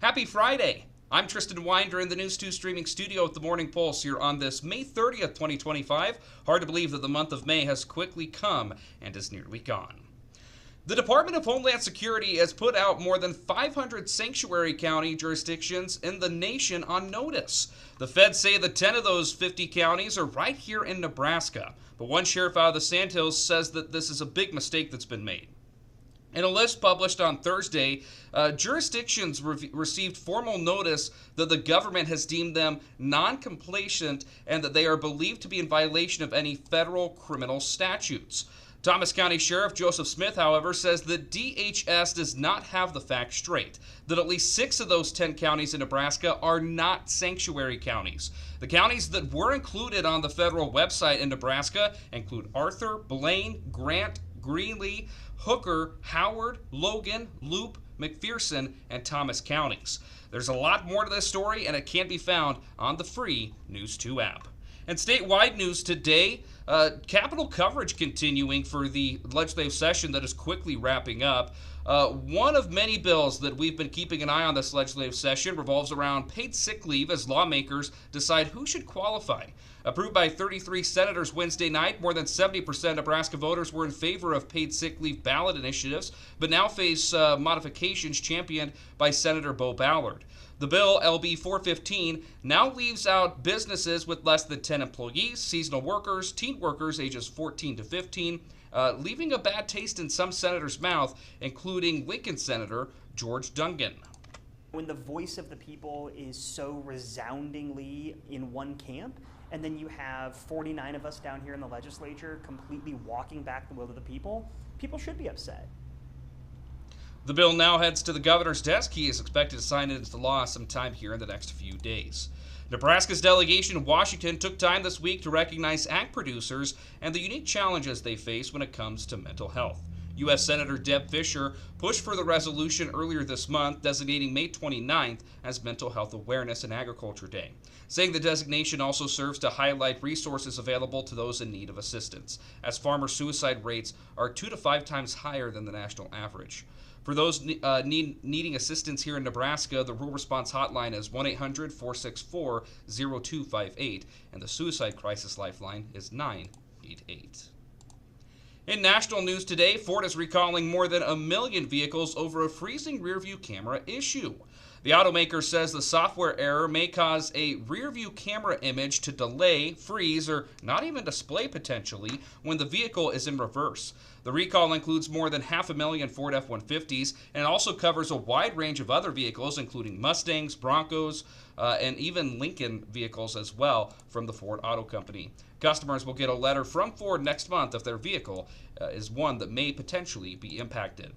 Happy Friday! I'm Tristan Winder in the News 2 streaming studio at the Morning Pulse here on this May 30th, 2025. Hard to believe that the month of May has quickly come and is nearly gone. The Department of Homeland Security has put out more than 500 sanctuary county jurisdictions in the nation on notice. The feds say that 10 of those 50 counties are right here in Nebraska. But one sheriff out of the Sandhills says that this is a big mistake that's been made. In a list published on Thursday, jurisdictions received formal notice that the government has deemed them non-complacent and that they are believed to be in violation of any federal criminal statutes. Thomas County Sheriff Joseph Smith, however, says that DHS does not have the facts straight, that at least 6 of those 10 counties in Nebraska are not sanctuary counties. The counties that were included on the federal website in Nebraska include Arthur, Blaine, Grant, Greeley, Hooker, Howard, Logan, Loop, McPherson, and Thomas counties. There's a lot more to this story, and it can be found on the free News 2 app. And statewide news today, Capitol coverage continuing for the legislative session that is quickly wrapping up. One of many bills that we've been keeping an eye on this legislative session revolves around paid sick leave as lawmakers decide who should qualify. Approved by 33 senators Wednesday night, more than 70% of Nebraska voters were in favor of paid sick leave ballot initiatives, but now face modifications championed by Senator Bo Ballard. The bill, LB 415, now leaves out businesses with less than 10 employees, seasonal workers, teen workers ages 14 to 15, leaving a bad taste in some senators' mouth, including Lincoln Senator George Dungan. When the voice of the people is so resoundingly in one camp, and then you have 49 of us down here in the legislature completely walking back the will of the people, people should be upset. The bill now heads to the governor's desk. He is expected to sign it into law sometime here in the next few days. Nebraska's delegation in Washington took time this week to recognize ag producers and the unique challenges they face when it comes to mental health. U.S. Senator Deb Fischer pushed for the resolution earlier this month, designating May 29th as Mental Health Awareness and Agriculture Day, saying the designation also serves to highlight resources available to those in need of assistance, as farmer suicide rates are 2 to 5 times higher than the national average. For those needing assistance here in Nebraska, the Rural Response Hotline is 1-800-464-0258, and the Suicide Crisis Lifeline is 988. In national news today, Ford is recalling more than 1 million vehicles over a freezing rearview camera issue. The automaker says the software error may cause a rearview camera image to delay, freeze, or not even display potentially when the vehicle is in reverse. The recall includes more than 500,000 Ford F-150s and also covers a wide range of other vehicles, including Mustangs, Broncos, and even Lincoln vehicles as well from the Ford Auto Company. Customers will get a letter from Ford next month if their vehicle is one that may potentially be impacted.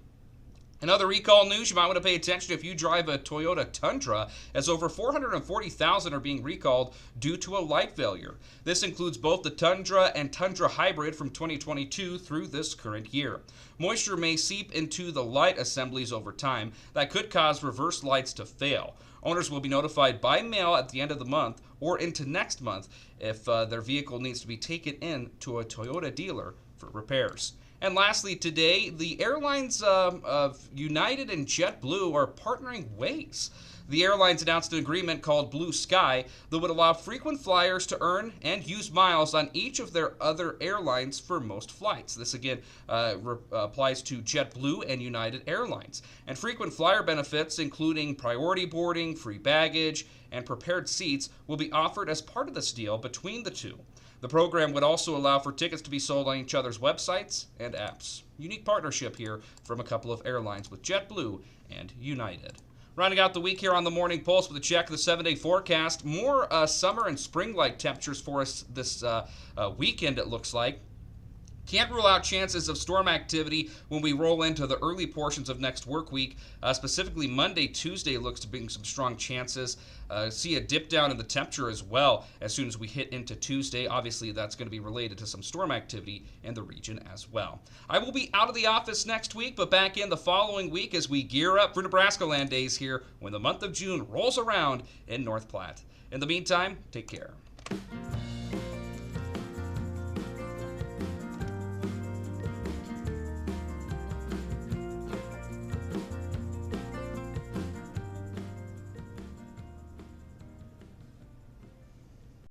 In other recall news, you might want to pay attention if you drive a Toyota Tundra, as over 440,000 are being recalled due to a light failure. This includes both the Tundra and Tundra Hybrid from 2022 through this current year. Moisture may seep into the light assemblies over time. That could cause reverse lights to fail. Owners will be notified by mail at the end of the month or into next month if their vehicle needs to be taken in to a Toyota dealer for repairs. And lastly, today, the airlines of United and JetBlue are partnering ways. The airlines announced an agreement called Blue Sky that would allow frequent flyers to earn and use miles on each of their other airlines for most flights. This, again, applies to JetBlue and United Airlines. And frequent flyer benefits, including priority boarding, free baggage, and prepared seats, will be offered as part of this deal between the two. The program would also allow for tickets to be sold on each other's websites and apps. Unique partnership here from a couple of airlines with JetBlue and United. Rounding out the week here on the Morning Pulse with a check of the 7-day forecast. More summer and spring-like temperatures for us this weekend, it looks like. Can't rule out chances of storm activity when we roll into the early portions of next work week. Specifically, Monday, Tuesday looks to bring some strong chances. See a dip down in the temperature as well as soon as we hit into Tuesday. Obviously, that's going to be related to some storm activity in the region as well. I will be out of the office next week, but back in the following week as we gear up for Nebraska Land Days here when the month of June rolls around in North Platte. In the meantime, take care.